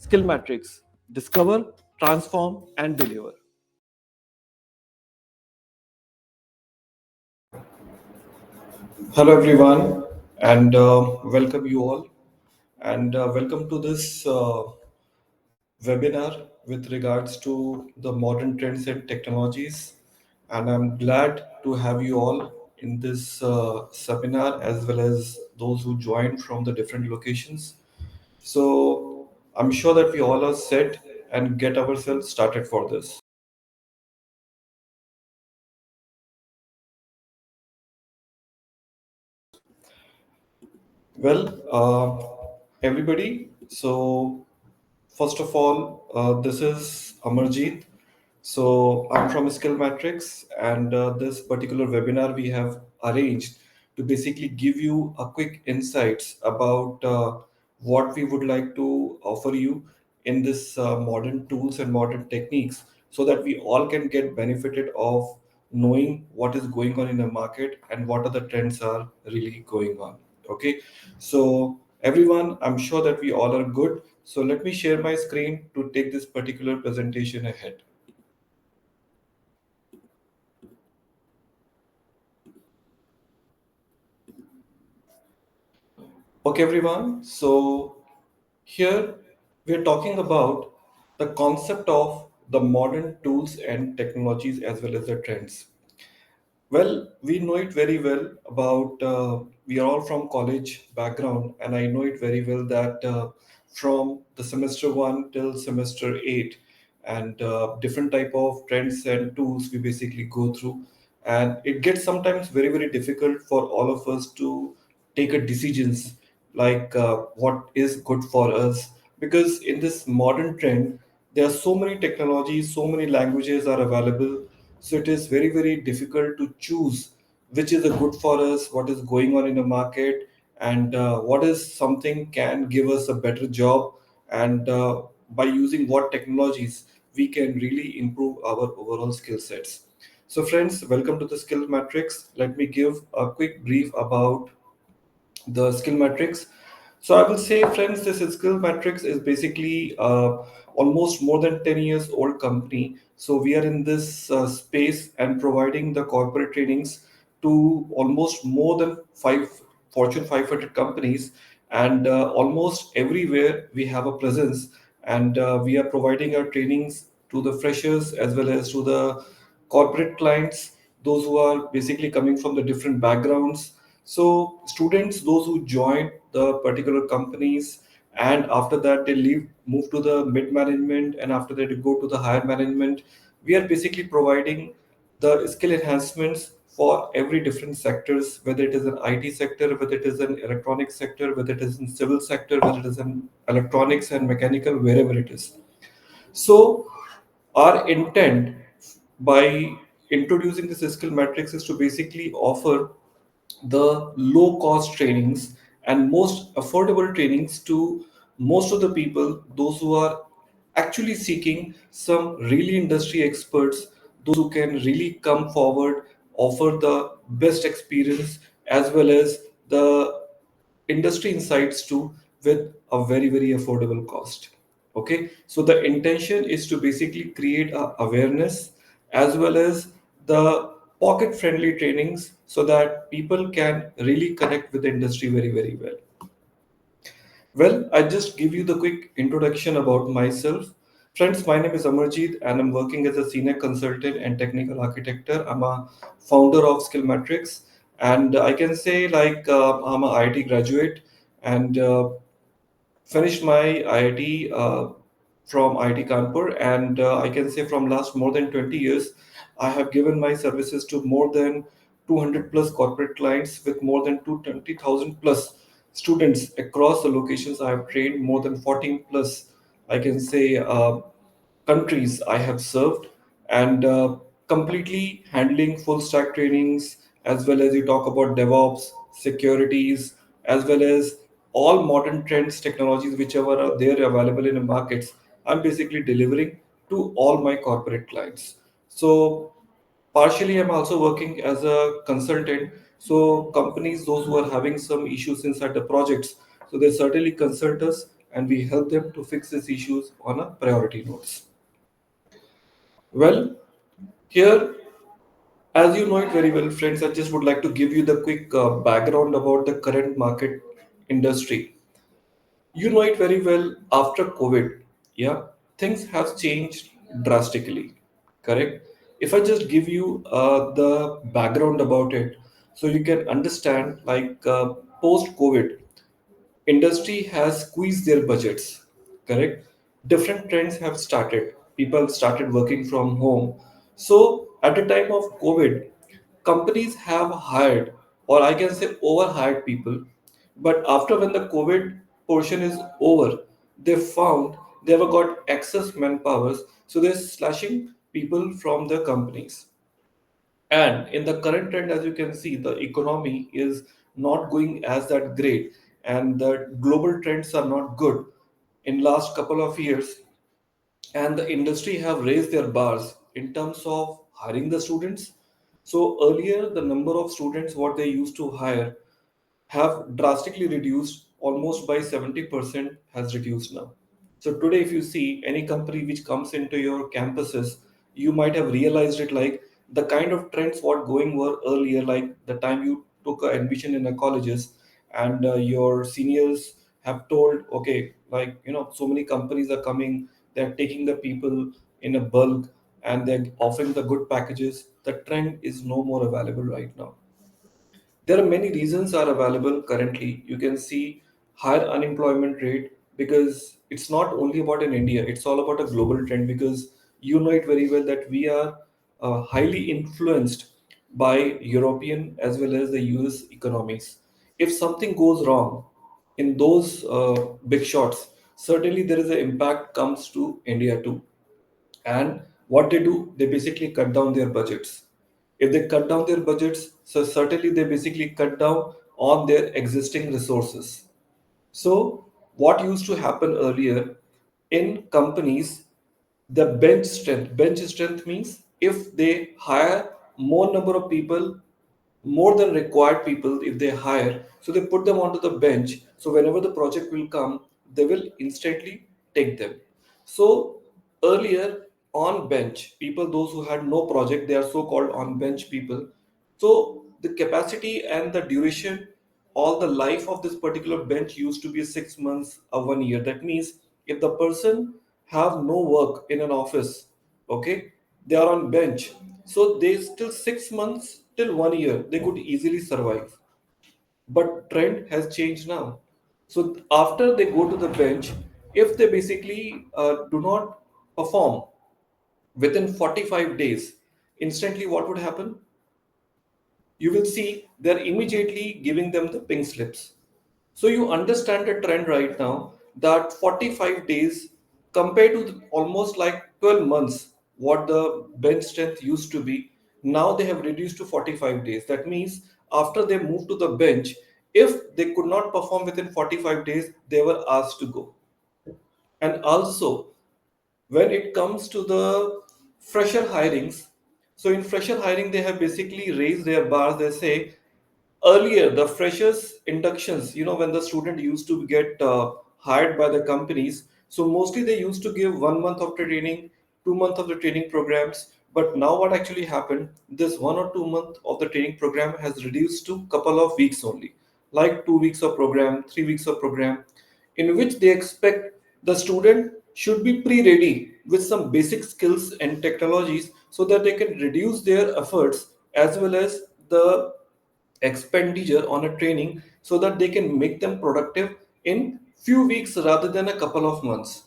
Skill Matrix. Discover, transform, and deliver. Hello, everyone, and welcome you all, and welcome to this webinar with regards to the modern trends and technologies. And I'm glad to have you all in this seminar as well as those who joined from the different locations. So I'm sure that we all are set and get ourselves started for this. Well, everybody, so first of all, this is Amarjeet. So I'm from Skill Matrix, and this particular webinar we have arranged to basically give you a quick insights about what we would like to offer you in this modern tools and modern techniques, so that we all can get benefited of knowing what is going on in the market and what are the trends are really going on. Okay, so everyone, I'm sure that we all are good. So let me share my screen to take this particular presentation ahead. Okay, everyone. So here we're talking about the concept of the modern tools and technologies as well as the trends. Well, we know it very well about, we are all from college background, and I know it very well that from the semester one till semester eight, and different type of trends and tools we basically go through, and it gets sometimes very very difficult for all of us to take a decisions like what is good for us, because in this modern trend there are so many technologies, so many languages are available, so it is very very difficult to choose which is a good for us, what is going on in the market, and what is something can give us a better job, and by using what technologies we can really improve our overall skill sets. So friends, welcome to the skill matrix. Let me give a quick brief about the skill matrix. So I will say, friends, this skill matrix is basically almost more than 10 years old company. So we are in this space and providing the corporate trainings to almost more than five Fortune 500 companies, and almost everywhere we have a presence, and we are providing our trainings to the freshers as well as to the corporate clients, those who are basically coming from the different backgrounds. So students, those who join the particular companies, and after that they leave, move to the mid management, and after that they go to the higher management. We are basically providing the skill enhancements for every different sectors, whether it is an IT sector, whether it is an electronic sector, whether it is in civil sector, whether it is in electronics and mechanical, wherever it is. So our intent by introducing this skill matrix is to basically offer the low cost trainings and most affordable trainings to most of the people, those who are actually seeking some really industry experts, those who can really come forward, offer the best experience as well as the industry insights too, with a very very affordable cost. Okay, so the intention is to basically create a awareness as well as the pocket friendly trainings, so that people can really connect with the industry very very well. Well, I just give you the quick introduction about myself. Friends, my name is Amarjeet and I'm working as a senior consultant and technical architect. I'm a founder of Skill Matrix, and I can say like I'm a IT graduate, and finished my IIT from IIT Kanpur, and I can say from last more than 20 years, I have given my services to more than 200 plus corporate clients with more than 220,000 plus students across the locations. I have trained more than 14 plus, I can say, countries I have served, and completely handling full stack trainings, as well as you talk about DevOps, securities, as well as all modern trends, technologies, whichever are there available in the markets. I'm basically delivering to all my corporate clients. So partially I'm also working as a consultant. So companies, those who are having some issues inside the projects, so they certainly consult us, and we help them to fix these issues on a priority notes. Well, here, as you know it very well, friends, I just would like to give you the quick background about the current market industry. You know it very well, after COVID, yeah, things have changed drastically, correct? If I just give you the background about it, so you can understand, like post COVID, industry has squeezed their budgets, correct? Different trends have started. People started working from home. So at the time of COVID, companies have hired, or I can say overhired people. But after when the COVID portion is over, they found they have got excess manpowers, so they're slashing people from the companies. And in the current trend, as you can see, the economy is not going as that great, and the global trends are not good in last couple of years. And the industry have raised their bars in terms of hiring the students. So earlier, the number of students what they used to hire have drastically reduced, almost by 70% has reduced now. So today if you see any company which comes into your campuses, you might have realized it, like the kind of trends what going were earlier, like the time you took admission in a colleges, and your seniors have told, okay, like so many companies are coming, they're taking the people in a bulk, and they're offering the good packages. The trend is no more available right now. There are many reasons are available currently. You can see higher unemployment rate, because it's not only about in India, it's all about a global trend, because you know it very well that we are highly influenced by European as well as the US economies. If something goes wrong in those big shots, certainly there is an impact comes to India too. And what they do, they basically cut down their budgets. If they cut down their budgets, so certainly they basically cut down on their existing resources. So what used to happen earlier in companies, the bench strength means if they hire more number of people, more than required people, if they hire, so they put them onto the bench, so whenever the project will come, they will instantly take them. So earlier, on bench people, those who had no project, they are so called on bench people. So the capacity and the duration, all the life of this particular bench used to be 6 months or 1 year. That means if the person have no work in an office, okay, they are on bench, so they still 6 months till 1 year they could easily survive. But trend has changed now. So after they go to the bench, if they basically do not perform within 45 days, instantly what would happen? You will see they're immediately giving them the pink slips. So you understand the trend right now, that 45 days compared to almost like 12 months, what the bench strength used to be, now they have reduced to 45 days. That means after they move to the bench, if they could not perform within 45 days, they were asked to go. And also, when it comes to the fresher hirings, so in fresher hiring, they have basically raised their bars. They say earlier the freshers inductions, when the student used to get hired by the companies, so mostly they used to give 1 month of the training, 2 months of the training programs. But now what actually happened, this 1 or 2 month of the training program has reduced to couple of weeks only, like 2 weeks of program, 3 weeks of program, in which they expect the student should be pre-ready with some basic skills and technologies, so that they can reduce their efforts as well as the expenditure on a training, so that they can make them productive in few weeks rather than a couple of months.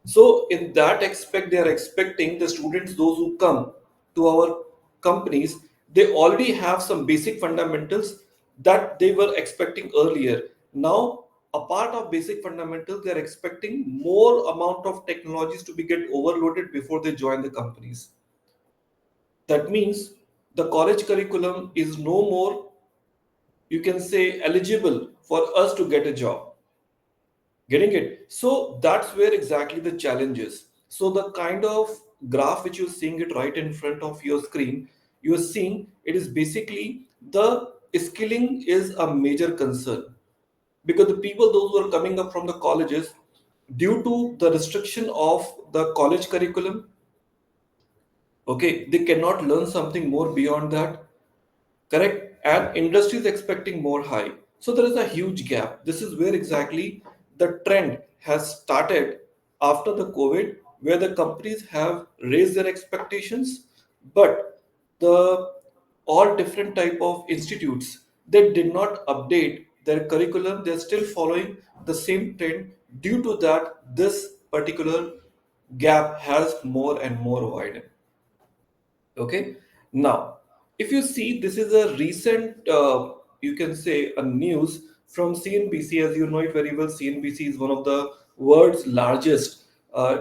So in that aspect, they are expecting the students, those who come to our companies, they already have some basic fundamentals that they were expecting earlier. Now, a part of basic fundamentals, they are expecting more amount of technologies to be get overloaded before they join the companies. That means the college curriculum is no more, you can say, eligible for us to get a job. Getting it? So that's where exactly the challenge is. So the kind of graph which you're seeing it right in front of your screen, you're seeing it is basically the skilling is a major concern. because the people those who are coming up from the colleges, due to the restriction of the college curriculum, okay, they cannot learn something more beyond that. Correct? And industry is expecting more high. So there is a huge gap. This is where exactly the trend has started after the COVID, where the companies have raised their expectations, but the all different type of institutes, they did not update their curriculum. They're still following the same trend. Due to that, this particular gap has more and more widened. Okay. Now, if you see, this is a recent, you can say, a news from CNBC. As you know it very well, CNBC is one of the world's largest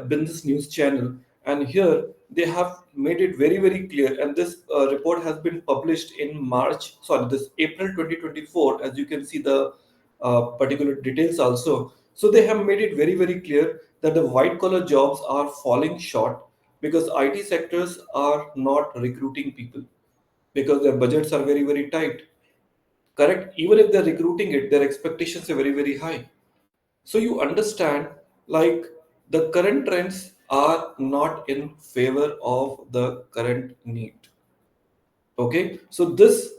business news channel, and here they have made it very, very clear. And this report has been published in March, sorry, this April 2024. As you can see, the particular details also. So they have made it very, very clear that the white collar jobs are falling short because IT sectors are not recruiting people because their budgets are very, very tight. Correct? Even if they're recruiting it, their expectations are very, very high. So you understand, like, the current trends are not in favor of the current need. Okay, so this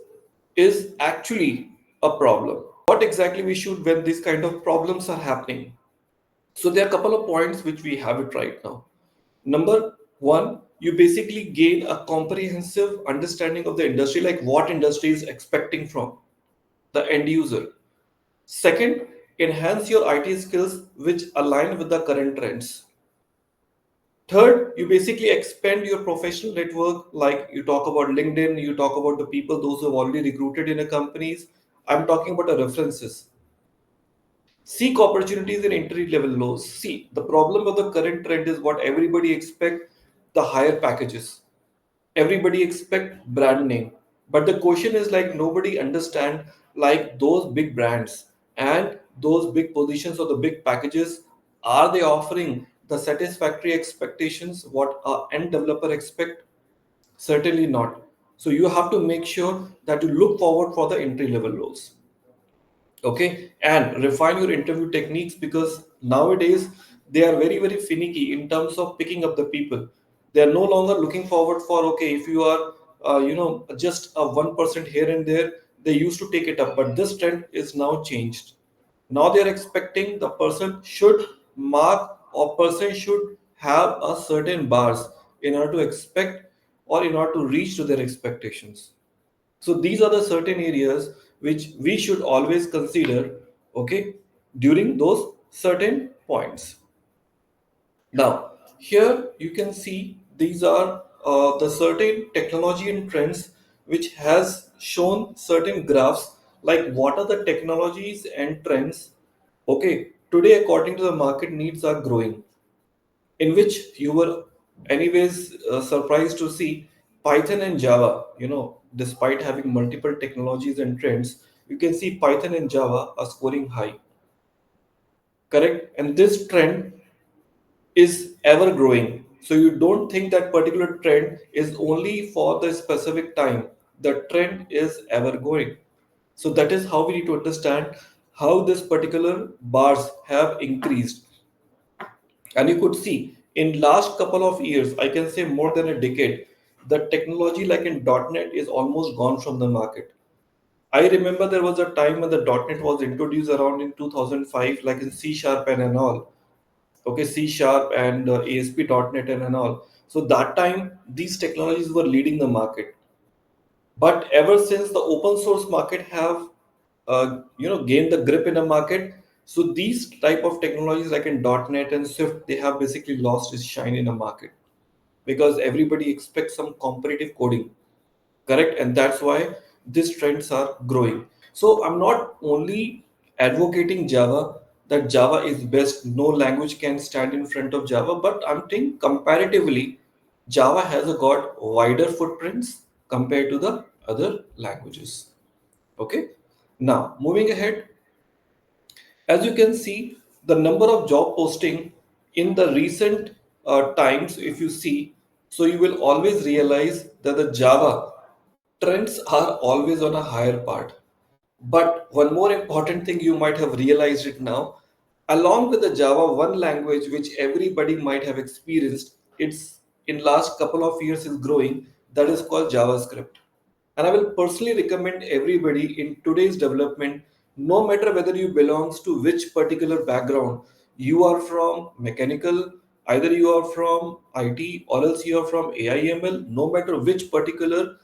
is actually a problem. What exactly we should when these kind of problems are happening? So there are a couple of points which we have it right now. Number one, you basically gain a comprehensive understanding of the industry, like what industry is expecting from the end user. Second, enhance your IT skills which align with the current trends. Third, you basically expand your professional network, like you talk about LinkedIn, you talk about the people, those who have already recruited in a companies. I'm talking about the references. Seek opportunities in entry level lows. See, the problem of the current trend is what everybody expect, the higher packages. Everybody expect brand name. But the question is, like, nobody understand, like, those big brands and those big positions or the big packages, are they offering the satisfactory expectations what a end developer expect? Certainly not. So you have to make sure that you look forward for the entry level roles. Okay, and refine your interview techniques, because nowadays they are very, very finicky in terms of picking up the people. They are no longer looking forward for, okay, if you are just a 1% here and there, they used to take it up, but this trend is now changed. Now they are expecting the person should mark, or person should have a certain bars in order to expect, or in order to reach to their expectations. So these are the certain areas which we should always consider, okay, during those certain points. Now, here you can see these are the certain technology and trends which has shown certain graphs, like what are the technologies and trends, okay, today according to the market needs are growing, in which you were anyways surprised to see Python and Java, despite having multiple technologies and trends, you can see Python and Java are scoring high. Correct? And this trend is ever growing. So you don't think that particular trend is only for the specific time. The trend is ever going. So that is how we need to understand how this particular bars have increased. And you could see in last couple of years, I can say more than a decade, the technology like in .NET is almost gone from the market. I remember there was a time when the .NET was introduced around in 2005, like in C Sharp and all. Okay, C Sharp and ASP.NET and all. So that time, these technologies were leading the market. But ever since the open source market have gained the grip in the market, so these type of technologies like in .NET and Swift, they have basically lost its shine in the market, because everybody expects some competitive coding. Correct? And that's why these trends are growing. So I'm not only advocating Java, that Java is best, no language can stand in front of Java, but I'm saying comparatively Java has got wider footprints compared to the other languages. Okay, now moving ahead, as you can see, the number of job posting in the recent times, if you see, so you will always realize that the Java trends are always on a higher part. But one more important thing you might have realized it now, along with the Java, one language which everybody might have experienced, it's in last couple of years is growing, that is called JavaScript. And I will personally recommend everybody in today's development, no matter whether you belongs to which particular background, you are from mechanical, either you are from IT or else you are from AIML, no matter which particular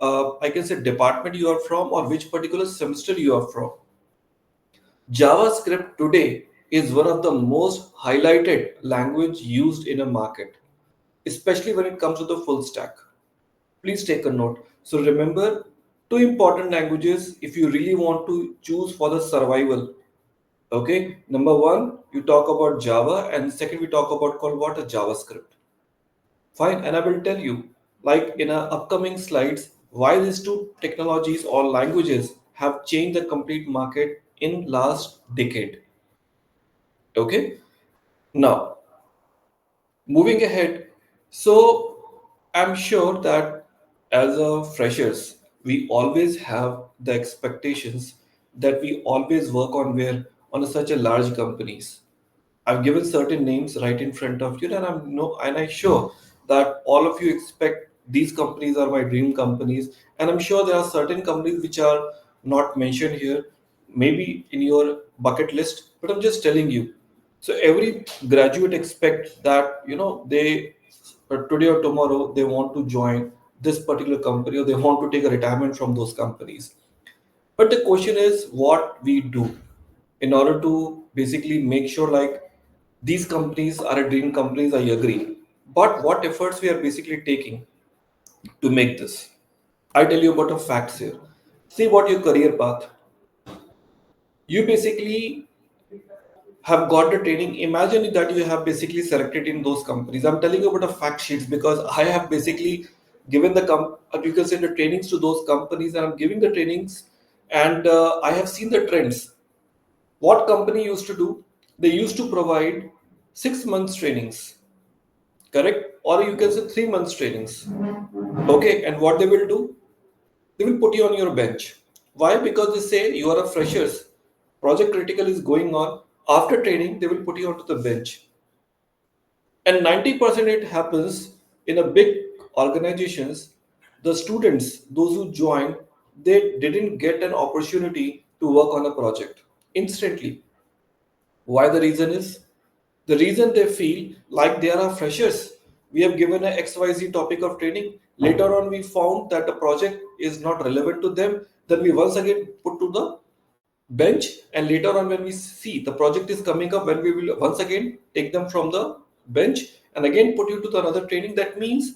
I can say department you are from or which particular semester you are from. JavaScript today is one of the most highlighted language used in a market, especially when it comes to the full stack. Please take a note. So remember, two important languages if you really want to choose for the survival. Okay, number one, you talk about Java, and second, we talk about called what a JavaScript. Fine, and I will tell you, like in our upcoming slides, why these two technologies or languages have changed the complete market in last decade. Okay, now moving ahead, so I'm sure that as a freshers, we always have the expectations that we always work on where on such a large companies. I've given certain names right in front of you, and I'm sure that all of you expect these companies are my dream companies, and I'm sure there are certain companies which are not mentioned here, maybe in your bucket list, but I'm just telling you. So every graduate expect that they today or tomorrow they want to join this particular company or they want to take a retirement from those companies. But the question is what we do in order to basically make sure like these companies are a dream companies, I agree. But what efforts we are basically taking to make this? I tell you about the facts here. See what your career path. You basically have got the training. Imagine that you have basically selected in those companies. I'm telling you about the fact sheets because I have basically given you can say the trainings to those companies, and I'm giving the trainings, and I have seen the trends. What company used to do? They used to provide 6 months trainings, correct? Or you can say 3 months trainings. Okay, and what they will do? They will put you on your bench. Why? Because they say you are a freshers. Project critical is going on. After training, they will put you onto the bench. And 90% it happens in a big organizations. The students, those who join, they didn't get an opportunity to work on a project instantly. Why the reason is? The reason they feel like they are freshers. We have given a XYZ topic of training. Later on, we found that the project is not relevant to them. Then we once again put to the bench. And later on, when we see the project is coming up, when we will once again take them from the bench and again put you to the another training. That means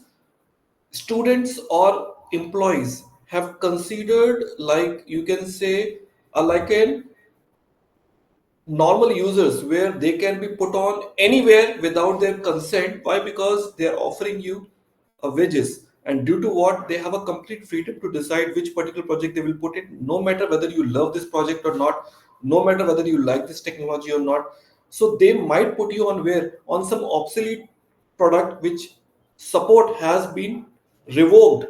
students or employees have considered like you can say like an normal users where they can be put on anywhere without their consent. Why? Because they are offering you a wages, and due to what they have a complete freedom to decide which particular project they will put in, no matter whether you love this project or not, no matter whether you like this technology or not. So they might put you on where on some obsolete product which support has been revoked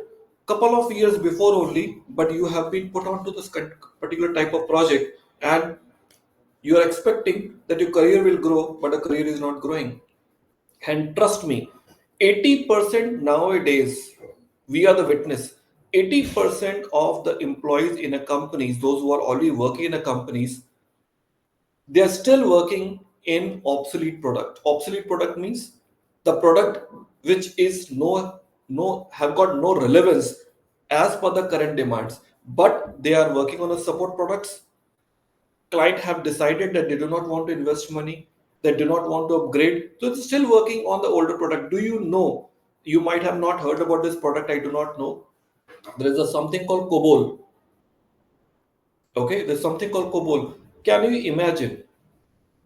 couple of years before only, but you have been put on to this particular type of project, and you are expecting that your career will grow, but the career is not growing. And trust me, 80% nowadays, we are the witness. 80% of the employees in a companies, those who are already working in a companies, they are still working in obsolete product. Obsolete product means the product which is no have got no relevance as per the current demands, but they are working on a support products. Client have decided that they do not want to invest money, they do not want to upgrade, so it's still working on the older product. Do you know, you might have not heard about this product, I do not know, there is a something called COBOL. Okay, there's something called COBOL. Can you imagine,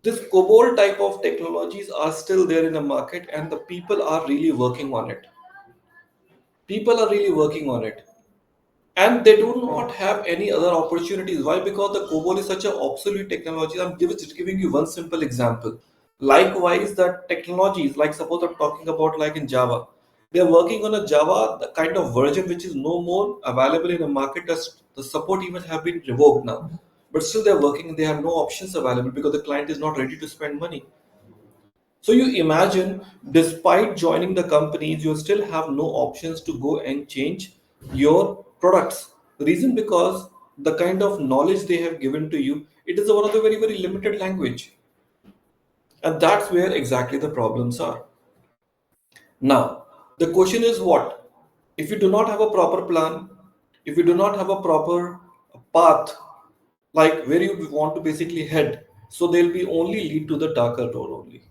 this COBOL type of technologies are still there in the market and the people are really working on it. People are really working on it, and they do not have any other opportunities. Why? Because the COBOL is such an obsolete technology. Just giving you one simple example. Likewise, the technologies, like suppose I'm talking about like in Java, They're working on a Java, the kind of version which is no more available in the market, as the support even have been revoked now, but still they're working. They have no options available because the client is not ready to spend money. So you imagine, despite joining the companies, you still have no options to go and change your products. The reason, because the kind of knowledge they have given to you, it is one of the very, very limited language. And that's where exactly the problems are. Now, the question is what? If you do not have a proper plan, if you do not have a proper path, like where you want to basically head, so they'll be only lead to the darker road only,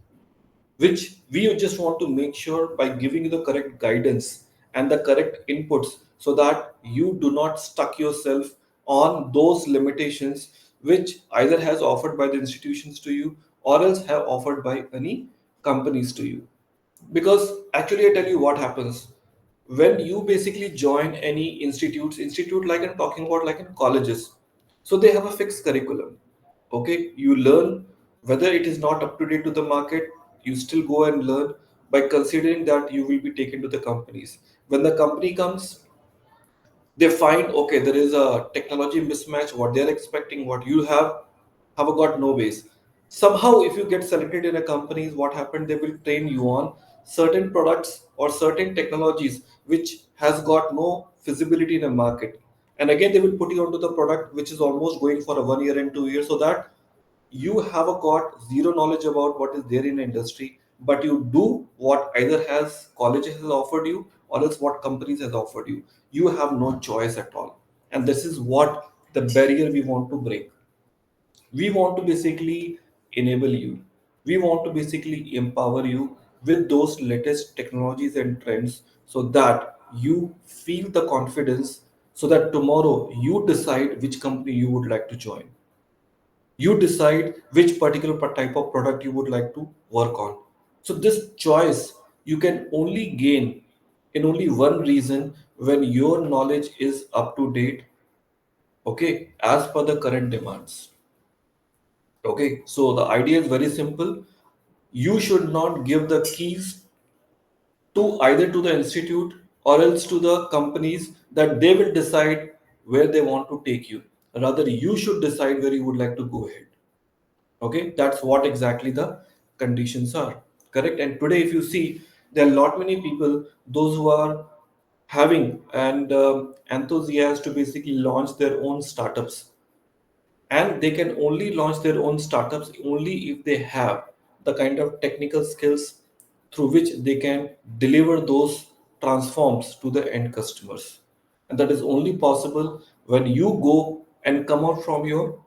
which we just want to make sure by giving you the correct guidance and the correct inputs, so that you do not stuck yourself on those limitations which either has offered by the institutions to you, or else have offered by any companies to you. Because actually, I tell you what happens when you basically join any institute, like I'm talking about, like in colleges. So they have a fixed curriculum. Okay, you learn, whether it is not up to date to the market, you still go and learn, by considering that you will be taken to the companies. When the company comes, they find, okay, there is a technology mismatch, what they're expecting, what you have got no base. Somehow if you get selected in a company, what happened, they will train you on certain products or certain technologies which has got no feasibility in a market. And again, they will put you onto the product which is almost going for a 1 year and 2 years, so that you have got zero knowledge about what is there in the industry, but you do what either has college has offered you, or else what companies has offered you. You have no choice at all. And this is what the barrier we want to break. We want to basically enable you. We want to basically empower you with those latest technologies and trends, so that you feel the confidence, so that tomorrow you decide which company you would like to join. You decide which particular type of product you would like to work on. So this choice you can only gain in only one reason: when your knowledge is up to date, okay, as per the current demands. Okay, so the idea is very simple. You should not give the keys to either to the institute or else to the companies, that they will decide where they want to take you. Rather, you should decide where you would like to go ahead. Okay, that's what exactly the conditions are. Correct. And today, if you see, there are not many people, those who are having and enthusiasts to basically launch their own startups, and they can only launch their own startups only if they have the kind of technical skills through which they can deliver those transforms to the end customers. And that is only possible when you go and come out from your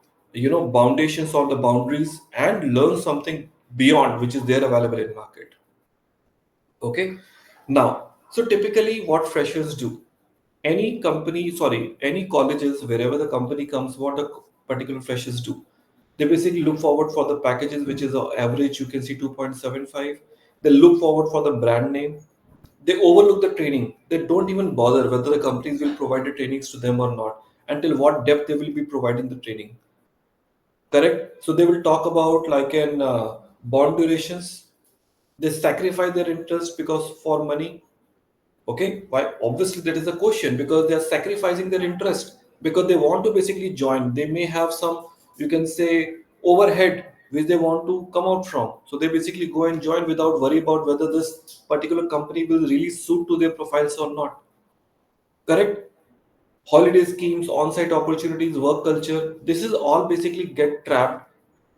foundations or the boundaries and learn something beyond which is there available in market. Okay. Now, so typically what freshers do, any company, sorry, any colleges, wherever the company comes, what the particular freshers do, they basically look forward for the packages, which is average, you can see 2.75. They look forward for the brand name. They overlook the training. They don't even bother whether the companies will provide the trainings to them or not, until what depth they will be providing the training. Correct. So they will talk about like an bond durations. They sacrifice their interest because for money. Okay, why? Obviously, that is a question, because they are sacrificing their interest because they want to basically join. They may have some, you can say, overhead which they want to come out from. So they basically go and join without worry about whether this particular company will really suit to their profiles or not. Correct? Holiday schemes, on-site opportunities, work culture. This is all basically get trapped.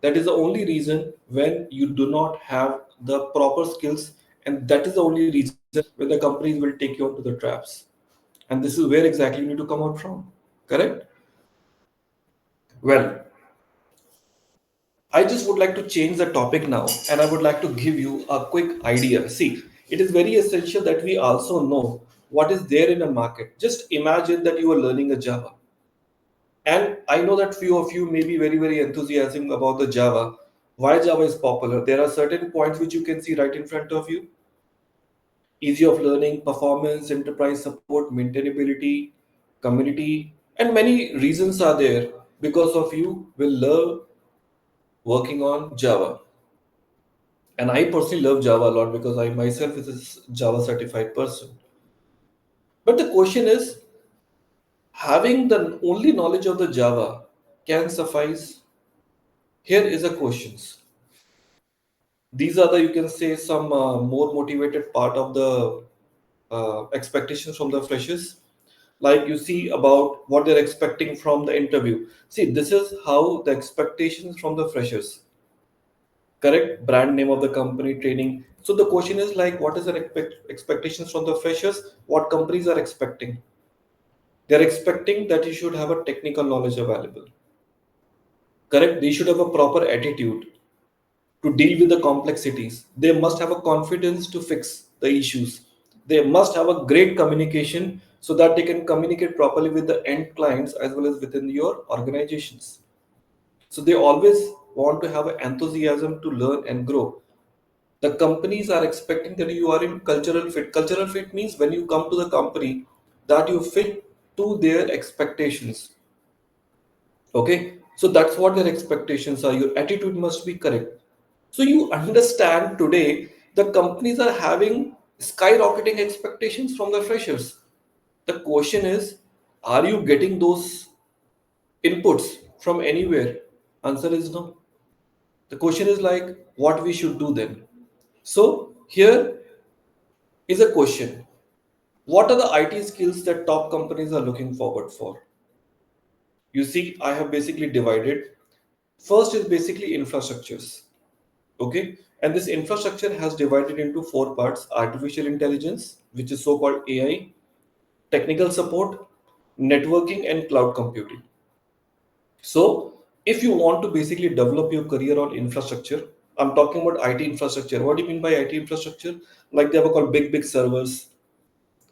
That is the only reason when you do not have the proper skills, and that is the only reason when the companies will take you onto the traps. And this is where exactly you need to come out from. Correct? Well, I just would like to change the topic now, and I would like to give you a quick idea. See, it is very essential that we also know what is there in a market. Just imagine that you are learning a Java. And I know that few of you may be very, very enthusiastic about the Java. Why Java is popular? There are certain points which you can see right in front of you: easy of learning, performance, enterprise support, maintainability, community, and many reasons are there because of you will love working on Java. And I personally love Java a lot because I myself is a Java certified person. But the question is, having the only knowledge of the Java can suffice? Here is a questions. These are the, you can say, some more motivated part of the expectations from the freshers. Like you see about what they're expecting from the interview. See, this is how the expectations from the freshers, correct? Brand name of the company, training. So the question is like, what is the expectations from the freshers? What companies are expecting? They're expecting that you should have a technical knowledge available, correct? They should have a proper attitude to deal with the complexities. They must have a confidence to fix the issues. They must have a great communication so that they can communicate properly with the end clients as well as within your organizations. So they always want to have an enthusiasm to learn and grow. The companies are expecting that you are in cultural fit. Cultural fit means when you come to the company that you fit to their expectations. Okay, so that's what their expectations are. Your attitude must be correct. So you understand today the companies are having skyrocketing expectations from the freshers. The question is, are you getting those inputs from anywhere? Answer is no. The question is like what we should do then. So here is a question. What are the IT skills that top companies are looking forward for? You see, I have basically divided. First is basically infrastructures. Okay, and this infrastructure has divided into four parts: artificial intelligence, which is so called AI, technical support, networking, and cloud computing. So, if you want to basically develop your career on infrastructure, I'm talking about IT infrastructure. What do you mean by IT infrastructure? Like they have called big servers,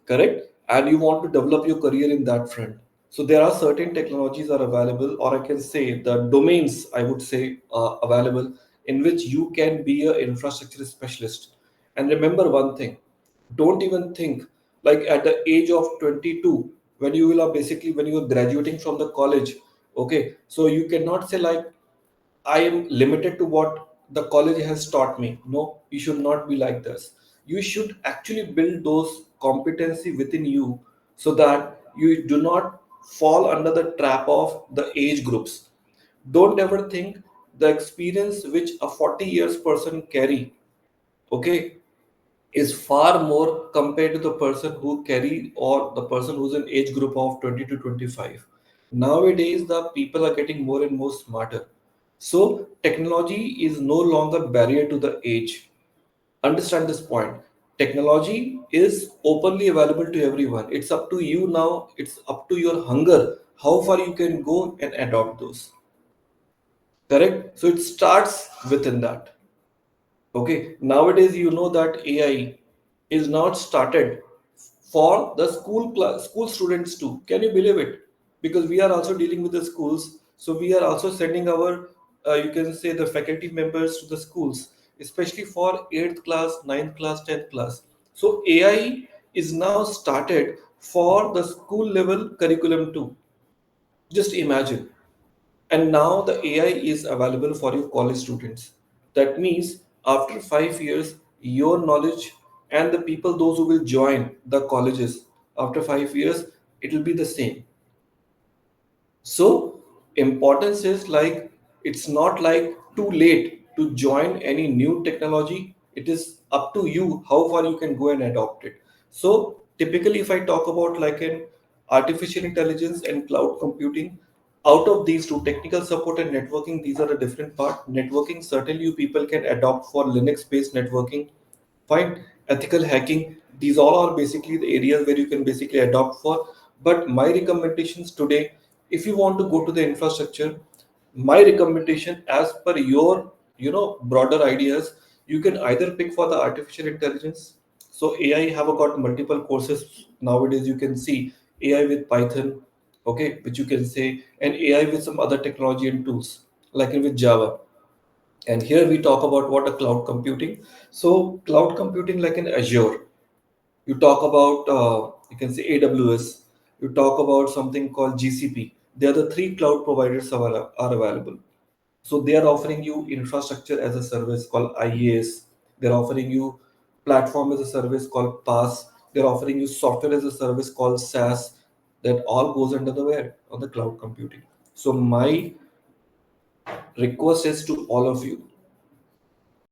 correct? And you want to develop your career in that front. So there are certain technologies are available, or I can say the domains, I would say, available, in which you can be an infrastructure specialist. And remember one thing, don't even think like at the age of 22, when you will are basically when you are graduating from the college. Okay, so you cannot say like I am limited to what the college has taught me. No, you should not be like this. You should actually build those competency within you so that you do not fall under the trap of the age groups. Don't ever think the experience which a 40 years person carry, okay, is far more compared to the person who carry or the person who's in age group of 20 to 25. Nowadays the people are getting more and more smarter, so technology is no longer barrier to the age. Understand this point. Technology is openly available to everyone. It's up to you now, it's up to your hunger, how far you can go and adopt those, correct? So it starts within that. Okay, nowadays you know that AI is not started for the school students too. Can you believe it? Because we are also dealing with the schools, so we are also sending our you can say the faculty members to the schools, especially for 8th class, 9th class, 10th class. So AI is now started for the school level curriculum too. Just imagine. And now the AI is available for your college students. That means after 5 years, your knowledge and the people, those who will join the colleges after 5 years, it will be the same. So importance is like it's not like too late to join any new technology. It is up to you how far you can go and adopt it. So typically, if I talk about like an artificial intelligence and cloud computing, out of these two, technical support and networking, these are a different part. Networking, certainly you people can adopt for Linux based networking. Fine. Ethical hacking, these all are basically the areas where you can basically adopt for. But my recommendations today, if you want to go to the infrastructure, my recommendation as per your broader ideas, you can either pick for the artificial intelligence. So AI have got multiple courses nowadays. You can see AI with Python, okay, which you can say, and AI with some other technology and tools like in with Java. And here we talk about what a cloud computing. So cloud computing like in Azure, you talk about you can say AWS, you talk about something called GCP. They are the three cloud providers are available. So they are offering you infrastructure as a service called IaaS. They're offering you platform as a service called PaaS. They're offering you software as a service called SaaS. That all goes under the where on the cloud computing. So my request is to all of you,